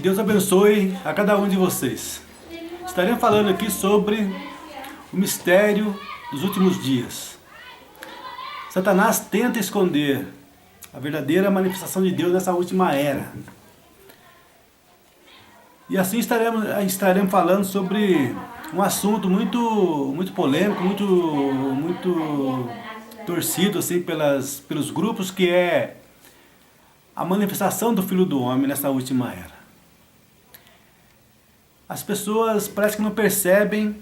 Deus abençoe a cada um de vocês. Estaremos falando aqui sobre o mistério dos últimos dias. Satanás tenta esconder a verdadeira manifestação de Deus nessa última era. E assim estaremos falando sobre um assunto muito polêmico, muito torcido assim, pelos grupos, que é a manifestação do Filho do Homem nessa última era. As pessoas parece que não percebem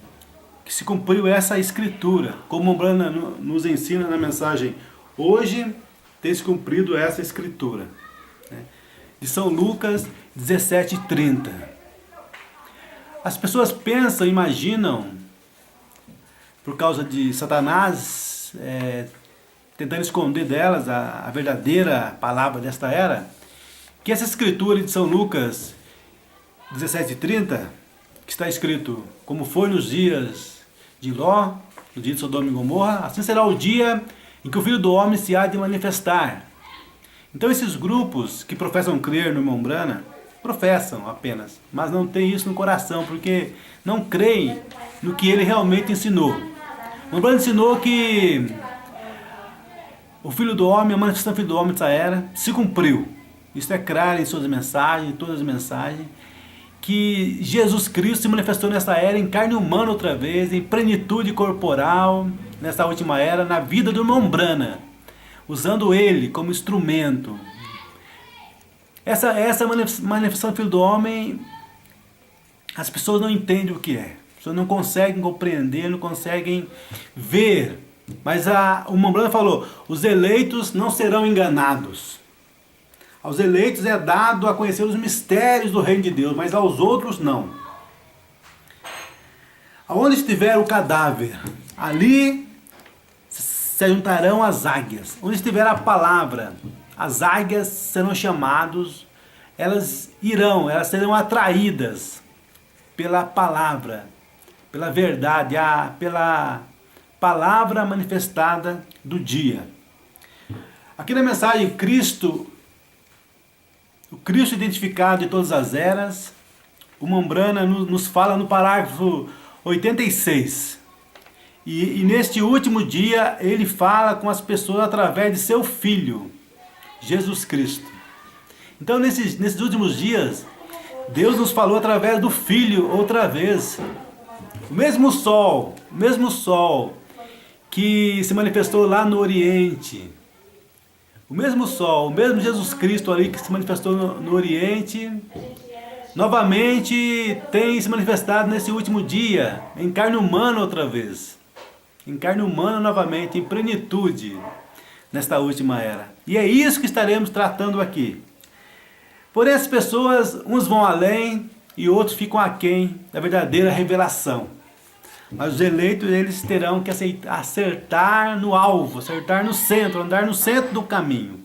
que se cumpriu essa escritura, como Mombrana nos ensina na mensagem: hoje tem se cumprido essa escritura, né? De São Lucas 17:30. As pessoas pensam, imaginam, por causa de Satanás tentando esconder delas a verdadeira palavra desta era, que essa escritura de São Lucas 17:30, que está escrito: como foi nos dias de Ló, no dia de Sodoma e Gomorra, assim será o dia em que o Filho do Homem se há de manifestar. Então esses grupos que professam crer no irmão Brana, professam apenas, mas não tem isso no coração, porque não creem no que ele realmente ensinou. O irmão Brana ensinou que o Filho do Homem, a manifestação do Filho do Homem dessa era, se cumpriu. Isso é claro em suas mensagens, em todas as mensagens, que Jesus Cristo se manifestou nessa era em carne humana outra vez, em plenitude corporal, nessa última era, na vida do irmão Brana, usando ele como instrumento. Essa manifestação do Filho do Homem, as pessoas não entendem o que é. As pessoas não conseguem compreender, não conseguem ver. Mas o irmão Brana falou: os eleitos não serão enganados. Aos eleitos é dado a conhecer os mistérios do reino de Deus, mas aos outros não. Aonde estiver o cadáver, ali se juntarão as águias. Onde estiver a palavra, as águias serão chamadas, elas serão atraídas pela palavra, pela verdade, pela palavra manifestada do dia. Aqui na mensagem, o Cristo identificado de todas as eras, o irmão Brana nos fala no parágrafo 86. E neste último dia ele fala com as pessoas através de seu Filho, Jesus Cristo. Então nesses últimos dias, Deus nos falou através do Filho outra vez. O mesmo sol que se manifestou lá no Oriente, o mesmo sol, o mesmo Jesus Cristo ali que se manifestou no Oriente, novamente tem se manifestado nesse último dia, em carne humana outra vez. Em carne humana novamente, em plenitude, nesta última era. E é isso que estaremos tratando aqui. Porém, as pessoas, uns vão além e outros ficam aquém da verdadeira revelação. Mas os eleitos, eles terão que acertar no alvo, acertar no centro, andar no centro do caminho.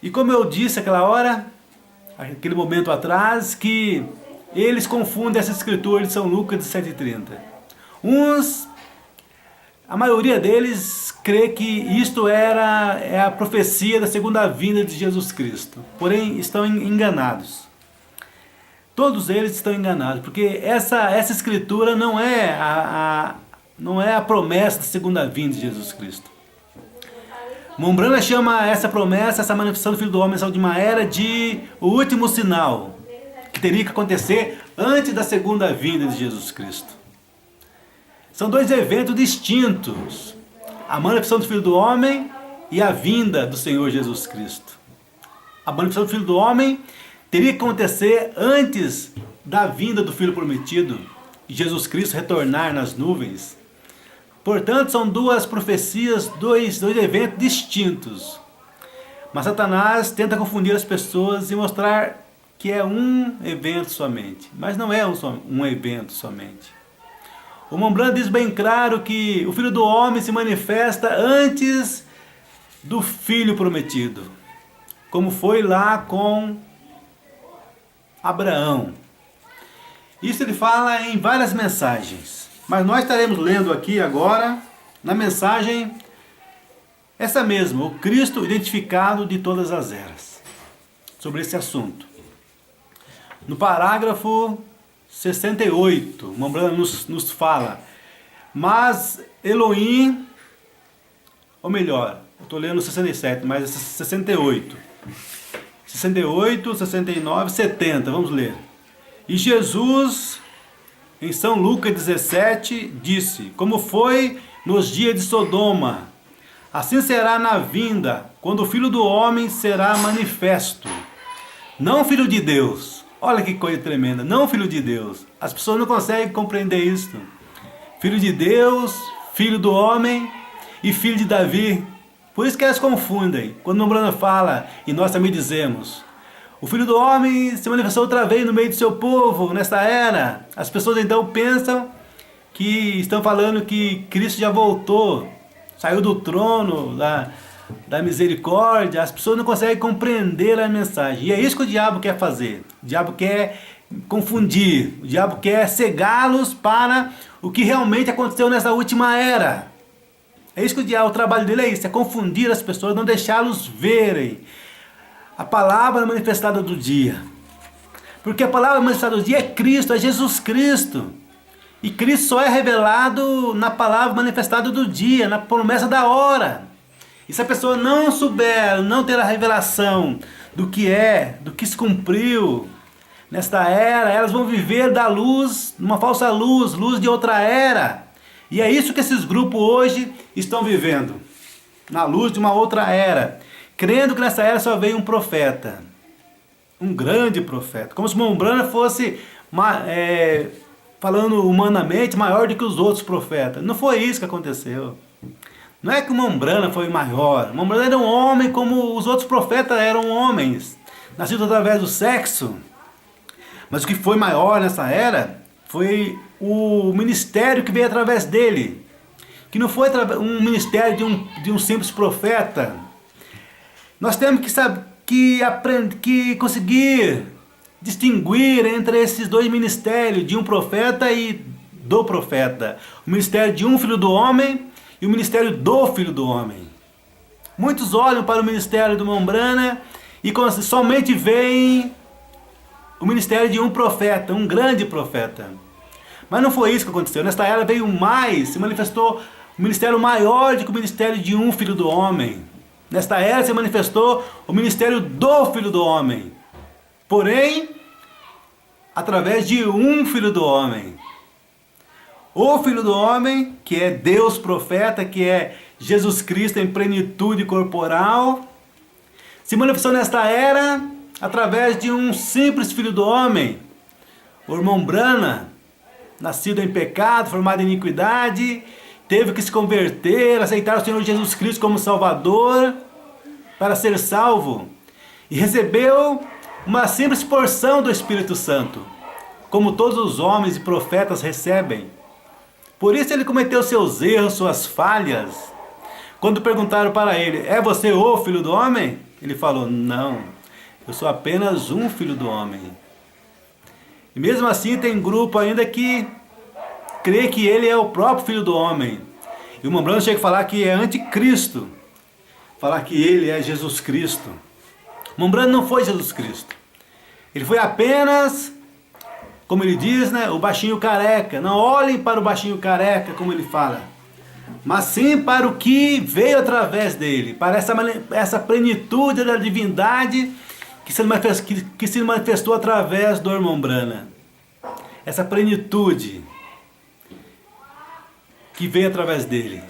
E como eu disse aquela hora, aquele momento atrás, que eles confundem essa escritura de São Lucas 17:30. A maioria deles crê que isto é a profecia da segunda vinda de Jesus Cristo. Porém, estão enganados. Todos eles estão enganados, porque essa escritura não é a promessa da segunda vinda de Jesus Cristo. Mombrana chama essa promessa, essa manifestação do Filho do Homem nessa última era, de o último sinal, que teria que acontecer antes da segunda vinda de Jesus Cristo. São dois eventos distintos: a manifestação do Filho do Homem e a vinda do Senhor Jesus Cristo. A manifestação do Filho do Homem teria que acontecer antes da vinda do Filho prometido e Jesus Cristo retornar nas nuvens. Portanto, são duas profecias, dois eventos distintos. Mas Satanás tenta confundir as pessoas e mostrar que é um evento somente. Mas não é um evento somente. O irmão Brana diz bem claro que o Filho do Homem se manifesta antes do Filho prometido, como foi lá com Abraão. Isso ele fala em várias mensagens, mas nós estaremos lendo aqui agora, na mensagem, essa mesma, o Cristo identificado de todas as eras, sobre esse assunto. No parágrafo 68, Mombrana nos fala, mas Elohim, ou melhor, eu estou lendo 67, mas é 68. 68, 69, 70, vamos ler. E Jesus, em São Lucas 17, disse, como foi nos dias de Sodoma, assim será na vinda, quando o Filho do Homem será manifesto. Não Filho de Deus. Olha que coisa tremenda. Não Filho de Deus. As pessoas não conseguem compreender isso. Filho de Deus, Filho do Homem e Filho de Davi. Por isso que elas confundem. Quando Mombrana fala, e nós também dizemos, o Filho do Homem se manifestou outra vez no meio do seu povo, nesta era. As pessoas então pensam que estão falando que Cristo já voltou, saiu do trono da misericórdia. As pessoas não conseguem compreender a mensagem. E é isso que o diabo quer fazer. O diabo quer confundir. O diabo quer cegá-los para o que realmente aconteceu nessa última era. É isso que o trabalho dele é isso, é confundir as pessoas, não deixá-los verem a palavra manifestada do dia. Porque a palavra manifestada do dia é Cristo, é Jesus Cristo. E Cristo só é revelado na palavra manifestada do dia, na promessa da hora. E se a pessoa não souber, não ter a revelação do que se cumpriu nesta era, elas vão viver da luz, uma falsa luz, luz de outra era. E é isso que esses grupos hoje estão vivendo, na luz de uma outra era, crendo que nessa era só veio um profeta, um grande profeta, como se Mombrana fosse, falando humanamente, maior do que os outros profetas. Não foi isso que aconteceu. Não é que o Mombrana foi maior. Mombrana era um homem como os outros profetas eram homens, nascidos através do sexo. Mas o que foi maior nessa era foi o ministério que veio através dele. Que não foi um ministério de um simples profeta. Nós temos que conseguir distinguir entre esses dois ministérios, de um profeta e do profeta. O ministério de um filho do homem e o ministério do Filho do Homem. Muitos olham para o ministério do Mombrana e somente veem o ministério de um profeta, um grande profeta. Mas não foi isso que aconteceu. Nesta era veio mais, se manifestou um ministério maior do que o ministério de um Filho do Homem. Nesta era se manifestou o ministério do Filho do Homem. Porém, através de um Filho do Homem. O Filho do Homem, que é Deus profeta, que é Jesus Cristo em plenitude corporal, se manifestou nesta era através de um simples Filho do Homem, o Mombrana, nascido em pecado, formado em iniquidade, teve que se converter, aceitar o Senhor Jesus Cristo como Salvador para ser salvo, e recebeu uma simples porção do Espírito Santo, como todos os homens e profetas recebem. Por isso ele cometeu seus erros, suas falhas. Quando perguntaram para ele, é você o Filho do Homem? Ele falou, não, eu sou apenas um Filho do Homem. E mesmo assim tem grupo ainda que crê que ele é o próprio Filho do Homem. E o Mombrana chega a falar que é anticristo, falar que ele é Jesus Cristo. Mombrana não foi Jesus Cristo. Ele foi apenas, como ele diz, o baixinho careca. Não olhem para o baixinho careca, como ele fala, mas sim para o que veio através dele, para essa plenitude da divindade que se manifestou através do irmão Brana. Essa plenitude que veio através dele.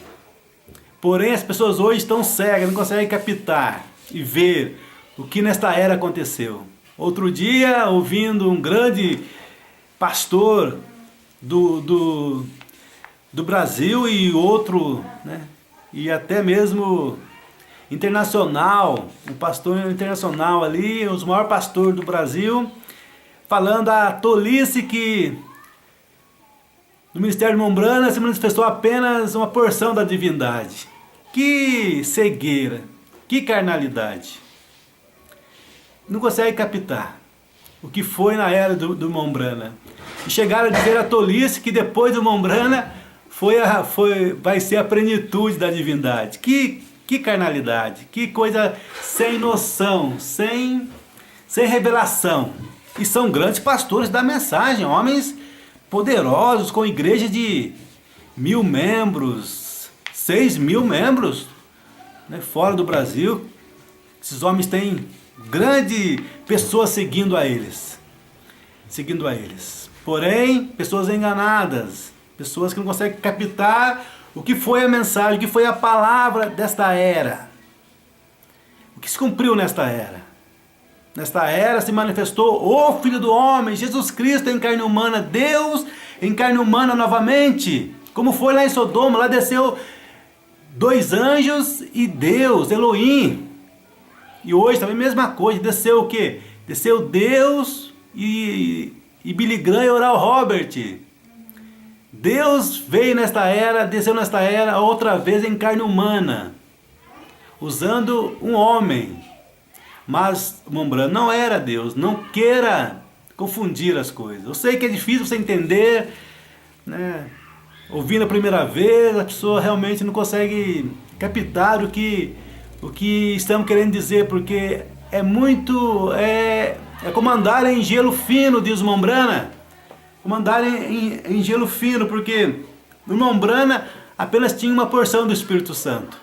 Porém, as pessoas hoje estão cegas, não conseguem captar e ver o que nesta era aconteceu. Outro dia, ouvindo um grande pastor do Brasil e outro, e até mesmo internacional, um pastor internacional ali, os maiores pastores do Brasil, falando a tolice que no ministério de Mombrana se manifestou apenas uma porção da divindade. Que cegueira, que carnalidade. Não consegue captar o que foi na era do Mombrana. E chegaram a dizer a tolice que depois do Mombrana vai ser a plenitude da divindade. Que carnalidade, que coisa sem noção, sem revelação. E são grandes pastores da mensagem, homens poderosos, com igreja de 1.000 membros, 6.000 membros, né, fora do Brasil. Esses homens têm grande pessoas seguindo a eles. Porém, pessoas enganadas, pessoas que não conseguem captar o que foi a mensagem, o que foi a palavra desta era. O que se cumpriu nesta era? Nesta era se manifestou o Filho do Homem, Jesus Cristo em carne humana, Deus em carne humana novamente. Como foi lá em Sodoma, lá desceu 2 anjos e Deus, Elohim. E hoje também a mesma coisa, desceu o quê? Desceu Deus e Billy Graham e Oral Robert. Deus veio nesta era, desceu nesta era outra vez em carne humana, usando um homem. Mas Mombrana não era Deus, não queira confundir as coisas. Eu sei que é difícil você entender, né? Ouvindo a primeira vez, a pessoa realmente não consegue captar o que estamos querendo dizer, porque é muito, é como andar em gelo fino, diz Mombrana. Como andar em gelo fino, porque no Mombrana apenas tinha uma porção do Espírito Santo.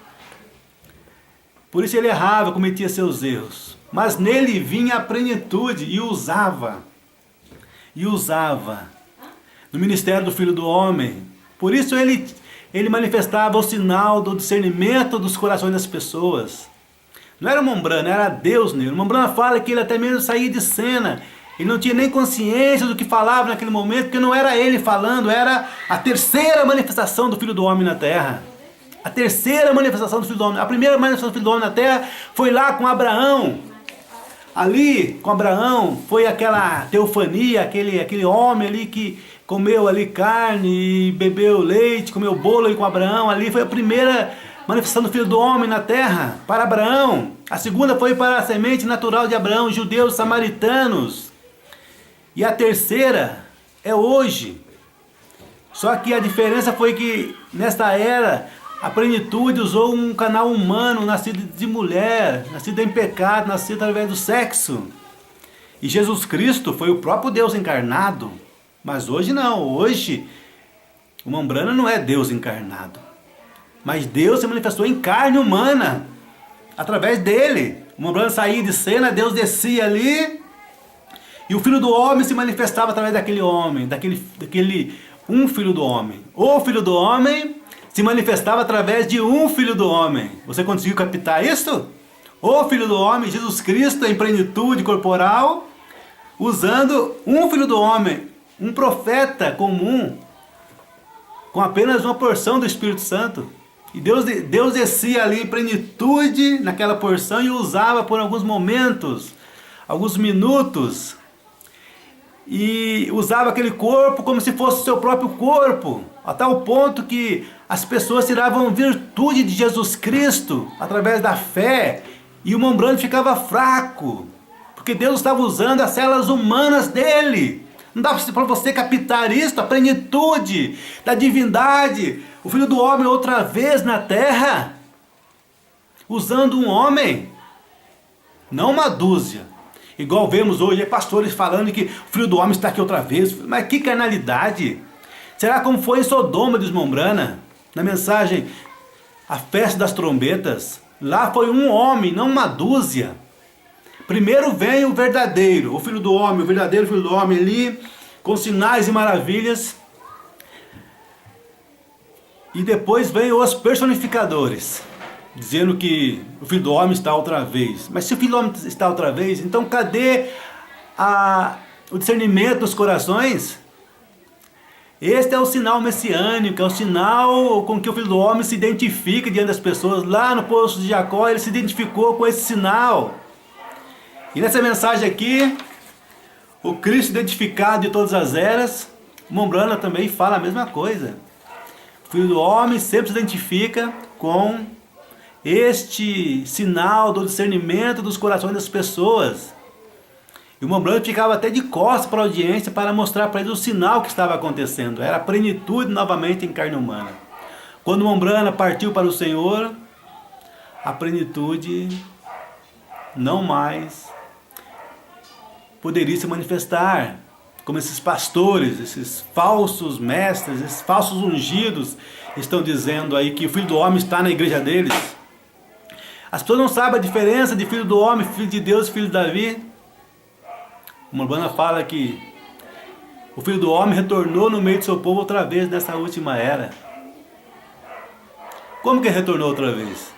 Por isso ele errava, cometia seus erros. Mas nele vinha a plenitude e usava. No ministério do Filho do Homem. Por isso ele manifestava o sinal do discernimento dos corações das pessoas. Não era o Mombrana, era Deus nele. O Mombrana fala que ele até mesmo saía de cena. Ele não tinha nem consciência do que falava naquele momento, porque não era ele falando, era a terceira manifestação do Filho do Homem na terra. A terceira manifestação do Filho do Homem. A primeira manifestação do Filho do Homem na terra foi lá com Abraão. Ali, com Abraão, foi aquela teofania, aquele homem ali que comeu ali carne, bebeu leite, comeu bolo ali com Abraão. Ali foi a primeira manifestação do Filho do Homem na terra, para Abraão. A segunda foi para a semente natural de Abraão, judeus, samaritanos. E a terceira é hoje. Só que a diferença foi que nesta era a plenitude usou um canal humano, nascido de mulher, nascido em pecado, nascido através do sexo. E Jesus Cristo foi o próprio Deus encarnado. Mas hoje não, hoje o Mombrana não é Deus encarnado. Mas Deus se manifestou em carne humana, através dele. O Mombrana saía de cena, Deus descia ali, e o Filho do Homem se manifestava através daquele homem, um Filho do Homem. O Filho do Homem se manifestava através de um Filho do Homem. Você conseguiu captar isso? O Filho do Homem, Jesus Cristo em plenitude corporal, usando um Filho do Homem, um profeta comum, com apenas uma porção do Espírito Santo. E Deus descia ali em plenitude naquela porção e usava por alguns momentos, alguns minutos, e usava aquele corpo como se fosse o seu próprio corpo, a tal ponto que as pessoas tiravam virtude de Jesus Cristo através da fé, e o Mombrana ficava fraco, porque Deus estava usando as células humanas dele. Não dá para você captar isso, a plenitude da divindade, o Filho do Homem outra vez na terra, usando um homem, não uma dúzia. Igual vemos hoje, pastores falando que o Filho do Homem está aqui outra vez. Mas que carnalidade! Será como foi em Sodoma, diz Mombrana, na mensagem A Festa das Trombetas? Lá foi um homem, não uma dúzia. Primeiro vem o verdadeiro, o Filho do Homem, o verdadeiro Filho do Homem ali, com sinais e maravilhas. E depois vem os personificadores, dizendo que o Filho do Homem está outra vez. Mas se o Filho do Homem está outra vez, então cadê o discernimento dos corações? Este é o sinal messiânico, é o sinal com que o Filho do Homem se identifica diante das pessoas. Lá no poço de Jacó, ele se identificou com esse sinal. E nessa mensagem aqui, o Cristo identificado de todas as eras, Mombrana também fala a mesma coisa. O Filho do Homem sempre se identifica com este sinal do discernimento dos corações das pessoas. E o Mombrana ficava até de costas para a audiência para mostrar para eles o sinal que estava acontecendo. Era a plenitude novamente em carne humana. Quando Mombrana partiu para o Senhor, a plenitude não mais poderia se manifestar, como esses pastores, esses falsos mestres, esses falsos ungidos estão dizendo aí que o Filho do Homem está na igreja deles. As pessoas não sabem a diferença de Filho do Homem, Filho de Deus, Filho de Davi. Uma urbana fala que o Filho do Homem retornou no meio do seu povo outra vez nessa última era. Como que ele retornou outra vez?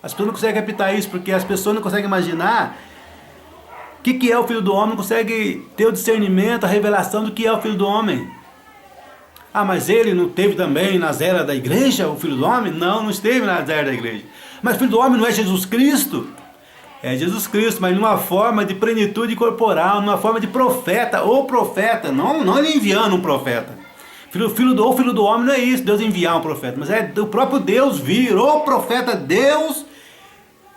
As pessoas não conseguem captar isso, porque as pessoas não conseguem imaginar o que é o Filho do Homem, não conseguem ter o discernimento, a revelação do que é o Filho do Homem. Ah, mas ele não teve também nas eras da igreja, o Filho do Homem? Não, não esteve nas eras da igreja. Mas o Filho do Homem não é Jesus Cristo? É Jesus Cristo, mas numa forma de plenitude corporal, numa forma de profeta, ou profeta, não ele enviando um profeta. O Filho do Homem não é isso, Deus enviar um profeta, mas é o próprio Deus vir, o profeta Deus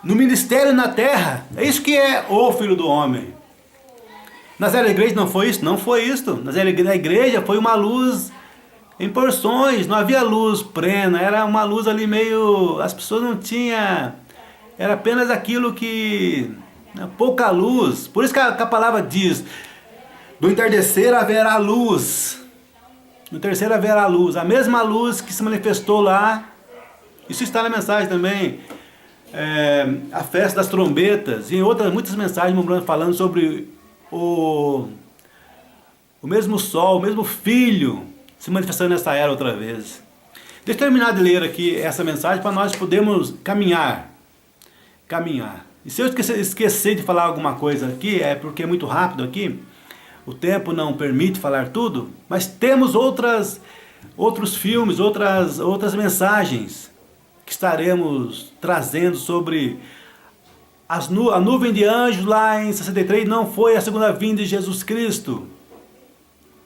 no ministério na terra. É isso que é o Filho do Homem. Nas eras da igreja não foi isso? Não foi isso. Nas eras da igreja foi uma luz em porções, não havia luz plena, era uma luz ali meio... As pessoas não tinham... Era apenas aquilo que... pouca luz. Por isso que a palavra diz: do entardecer haverá luz. No terceiro haverá luz. A mesma luz que se manifestou lá. Isso está na mensagem também. A festa das trombetas. E em muitas mensagens falando sobre o mesmo sol, o mesmo Filho se manifestando nessa era outra vez. Deixa eu terminar de ler aqui essa mensagem para nós podermos caminhar. E se eu esquecer de falar alguma coisa aqui, é porque é muito rápido aqui, o tempo não permite falar tudo, mas temos outros filmes, outras mensagens que estaremos trazendo sobre a nuvem de anjos lá em 63. Não foi a segunda vinda de Jesus Cristo,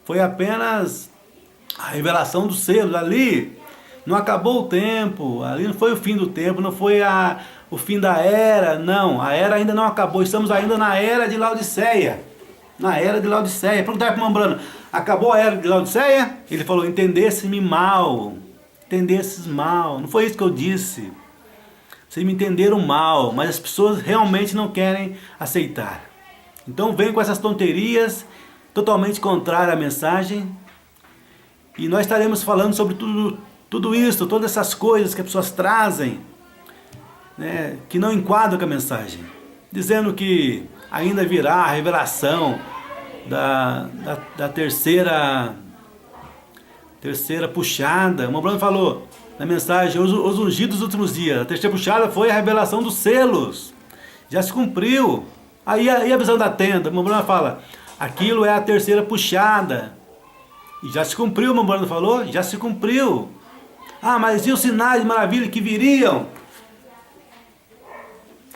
foi apenas a revelação dos selos. Ali não acabou o tempo, ali não foi o fim do tempo, não foi o fim da era, não, a era ainda não acabou, estamos ainda na era de Laodiceia. Na era de Laodiceia. Perguntar para o Mambrano: acabou a era de Laodiceia? Ele falou: entendesse-me mal. Entendesses mal. Não foi isso que eu disse. Vocês me entenderam mal, mas as pessoas realmente não querem aceitar. Então vem com essas tonterias, totalmente contrárias à mensagem. E nós estaremos falando sobre tudo isso, todas essas coisas que as pessoas trazem, né, que não enquadram com a mensagem. Dizendo que ainda virá a revelação da terceira puxada. O Mambrano falou na mensagem: os ungidos dos últimos dias. A terceira puxada foi a revelação dos selos. Já se cumpriu. Aí a visão da tenda. O Mambrano fala: aquilo é a terceira puxada. E já se cumpriu, o Mambrano falou. Já se cumpriu. Ah, mas e os sinais de maravilha que viriam?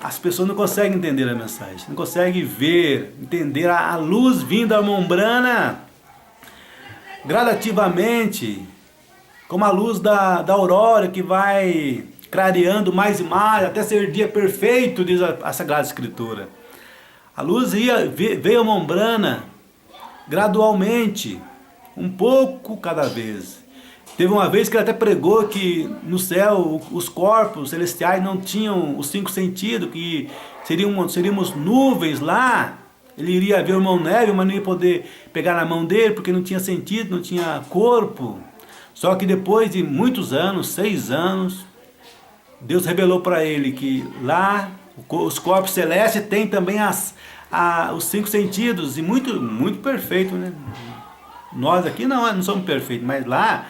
As pessoas não conseguem entender a mensagem, não conseguem ver, entender a luz vinda da Mambrana gradativamente, como a luz da aurora que vai clareando mais e mais até ser dia perfeito, diz a Sagrada Escritura. A luz veio a Mambrana gradualmente, um pouco cada vez. Teve uma vez que ele até pregou que no céu os corpos celestiais não tinham os 5 sentidos, que seríamos nuvens lá. Ele iria ver o irmão Neve, mas não ia poder pegar na mão dele porque não tinha sentido, não tinha corpo. Só que depois de muitos anos, 6 anos, Deus revelou para ele que lá os corpos celestes têm também os 5 sentidos, e muito, muito perfeito, né? Nós aqui não somos perfeitos, mas lá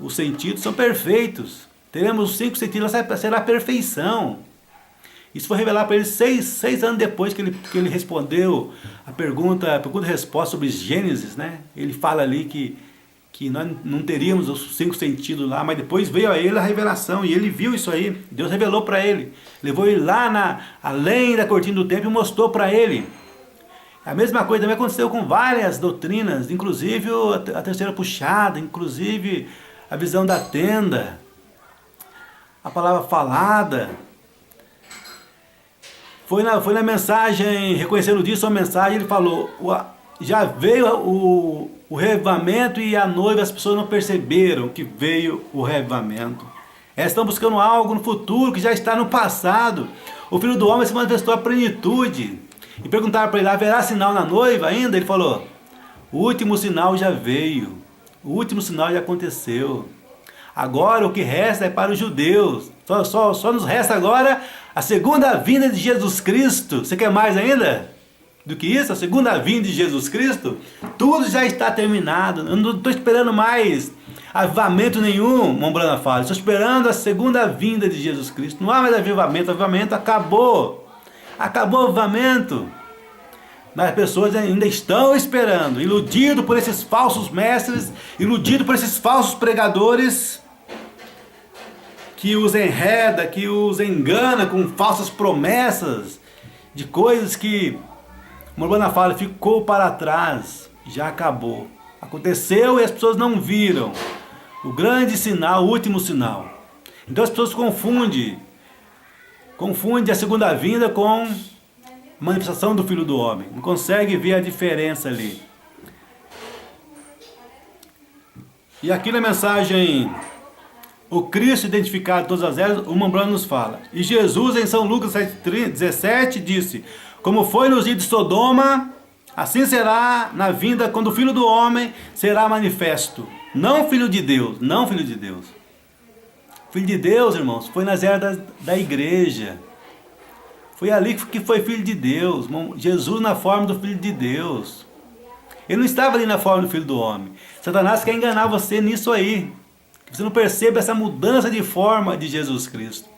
os sentidos são perfeitos. Teremos os 5 sentidos, será a perfeição. Isso foi revelado para ele 6 anos depois que ele respondeu a pergunta e resposta sobre Gênesis, né? Ele fala ali que nós não teríamos os 5 sentidos lá, mas depois veio a ele a revelação, e ele viu isso aí. Deus revelou para ele, levou ele lá além da cortina do templo e mostrou para ele. A mesma coisa também aconteceu com várias doutrinas, inclusive a terceira puxada, inclusive a visão da tenda, a palavra falada. Foi na mensagem, reconhecendo disso, a mensagem, ele falou: já veio o reavivamento e a noiva, as pessoas não perceberam que veio o reavivamento. Elas estão buscando algo no futuro que já está no passado. O Filho do Homem se manifestou à plenitude. E perguntaram para ele, haverá sinal na noiva ainda? Ele falou, o último sinal já veio, o último sinal já aconteceu. Agora o que resta é para os judeus. Só nos resta agora a segunda vinda de Jesus Cristo. Você quer mais ainda do que isso? A segunda vinda de Jesus Cristo? Tudo já está terminado. Eu não estou esperando mais avivamento nenhum, Mombrana fala. Estou esperando a segunda vinda de Jesus Cristo. Não há mais avivamento. O avivamento acabou. Acabou o avivamento. Mas as pessoas ainda estão esperando, iludido por esses falsos mestres, iludido por esses falsos pregadores, que os enreda, que os engana com falsas promessas, de coisas que, Morgana fala, ficou para trás, já acabou. Aconteceu e as pessoas não viram. O grande sinal, o último sinal. Então as pessoas confundem a segunda vinda com manifestação do Filho do Homem. Não consegue ver a diferença ali. E aqui na mensagem, o Cristo identificado em todas as eras, o Mombrana nos fala. E Jesus em São Lucas 7,17 disse, como foi nos dias de Sodoma, assim será na vinda quando o Filho do Homem será manifesto. Não Filho de Deus, não Filho de Deus. Filho de Deus, irmãos, foi nas eras da igreja. Foi ali que foi Filho de Deus. Jesus na forma do Filho de Deus. Ele não estava ali na forma do Filho do Homem. Satanás quer enganar você nisso aí. Que você não perceba essa mudança de forma de Jesus Cristo.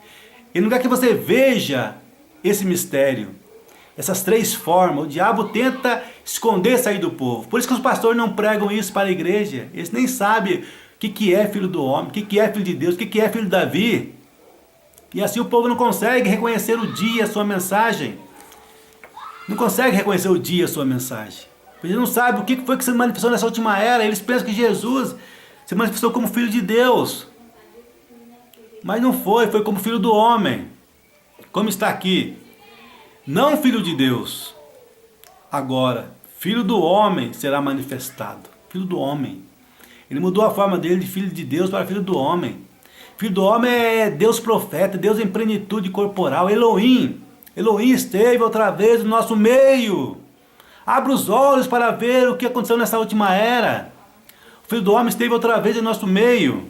Ele não quer que você veja esse mistério. Essas três formas. O diabo tenta esconder sair do povo. Por isso que os pastores não pregam isso para a igreja. Eles nem sabem o que é Filho do Homem, o que é Filho de Deus, o que é Filho de Davi. E assim o povo não consegue reconhecer o dia, a sua mensagem. Não consegue reconhecer o dia, a sua mensagem. Eles não sabem o que foi que se manifestou nessa última era. Eles pensam que Jesus se manifestou como Filho de Deus. Mas não foi, foi como Filho do Homem. Como está aqui. Não Filho de Deus. Agora, Filho do Homem será manifestado. Filho do Homem. Ele mudou a forma dele de Filho de Deus para Filho do Homem. Filho do Homem é Deus profeta, Deus em plenitude corporal, Elohim. Elohim esteve outra vez no nosso meio. Abra os olhos para ver o que aconteceu nessa última era. O Filho do Homem esteve outra vez em nosso meio.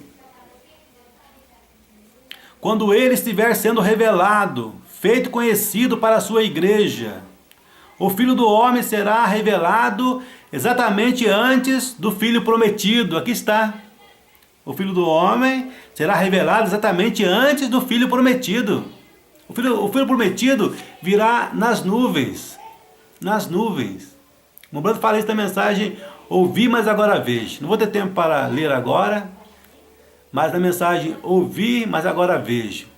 Quando ele estiver sendo revelado, feito conhecido para a sua igreja, o Filho do Homem será revelado exatamente antes do Filho prometido. Aqui está. O Filho do Homem será revelado exatamente antes do Filho prometido. O filho prometido virá nas nuvens. Nas nuvens. O Mombrana fala isso na mensagem, ouvi, mas agora vejo. Não vou ter tempo para ler agora, mas na mensagem, ouvi, mas agora vejo.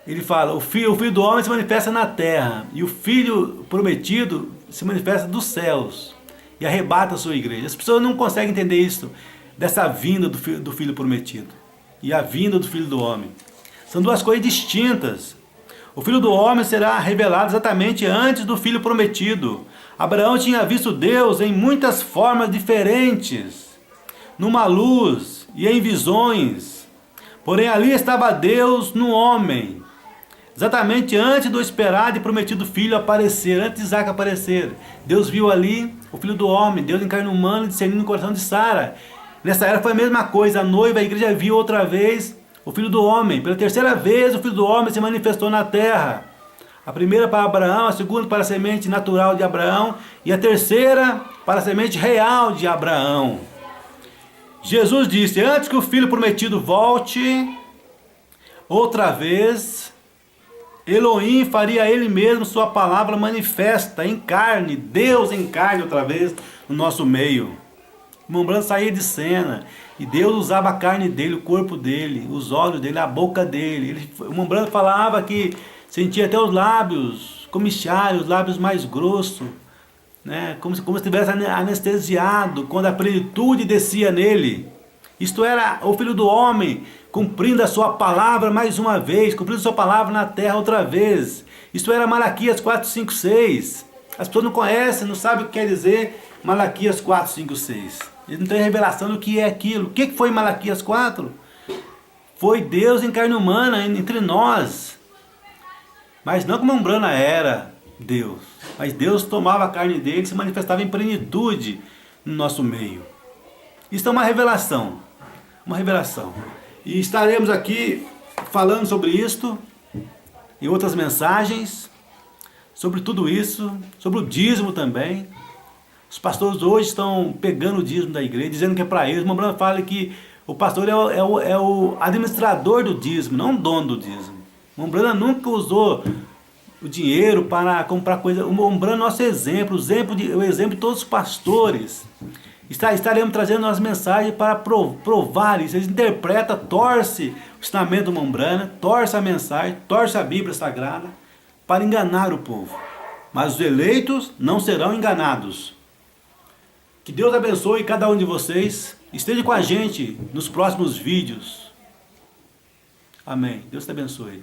Ele fala, o filho do homem se manifesta na terra, e o Filho prometido se manifesta dos céus, e arrebata a sua igreja. As pessoas não conseguem entender isso, dessa vinda do filho prometido, e a vinda do Filho do homem. São duas coisas distintas. O Filho do Homem será revelado exatamente antes do Filho prometido. Abraão tinha visto Deus em muitas formas diferentes, numa luz e em visões. Porém ali estava Deus no homem, exatamente antes do esperado e prometido Filho aparecer, antes de Isaac aparecer. Deus viu ali o Filho do Homem, Deus em carne humana, discernindo o coração de Sara. Nessa era foi a mesma coisa, a noiva, a igreja viu outra vez o Filho do Homem. Pela terceira vez o Filho do Homem se manifestou na terra. A primeira para Abraão, a segunda para a semente natural de Abraão e a terceira para a semente real de Abraão. Jesus disse, antes que o Filho prometido volte, outra vez, Elohim faria ele mesmo sua palavra manifesta em carne, Deus em carne outra vez no nosso meio. O Mombrana saía de cena e Deus usava a carne dele, o corpo dele, os olhos dele, a boca dele. O Mombrana falava que sentia até os lábios comichar, os lábios mais grossos, né? como se estivesse anestesiado quando a plenitude descia nele. Isto era o Filho do Homem cumprindo a sua palavra mais uma vez, cumprindo a sua palavra na terra outra vez. Isto era Malaquias 4, 5, 6. As pessoas não conhecem, não sabem o que quer dizer Malaquias 4, 5, 6. Eles não têm revelação do que é aquilo. O que foi Malaquias 4? Foi Deus em carne humana entre nós. Mas não como Umbrana era Deus, mas Deus tomava a carne dele e se manifestava em plenitude no nosso meio. Isso é uma revelação, uma revelação. E estaremos aqui falando sobre isto, em outras mensagens, sobre tudo isso, sobre o dízimo também. Os pastores hoje estão pegando o dízimo da igreja, dizendo que é para eles. O Umbrana fala que o pastor é o administrador do dízimo, não o dono do dízimo. O Umbrana nunca usou o dinheiro para comprar coisa. O Umbrana é nosso exemplo, o exemplo de todos os pastores. Estaremos trazendo as mensagens para provar isso. Eles interpretam, torce o ensinamento do Umbrana, torce a mensagem, torce a Bíblia Sagrada para enganar o povo. Mas os eleitos não serão enganados. Que Deus abençoe cada um de vocês. Esteja com a gente nos próximos vídeos. Amém. Deus te abençoe.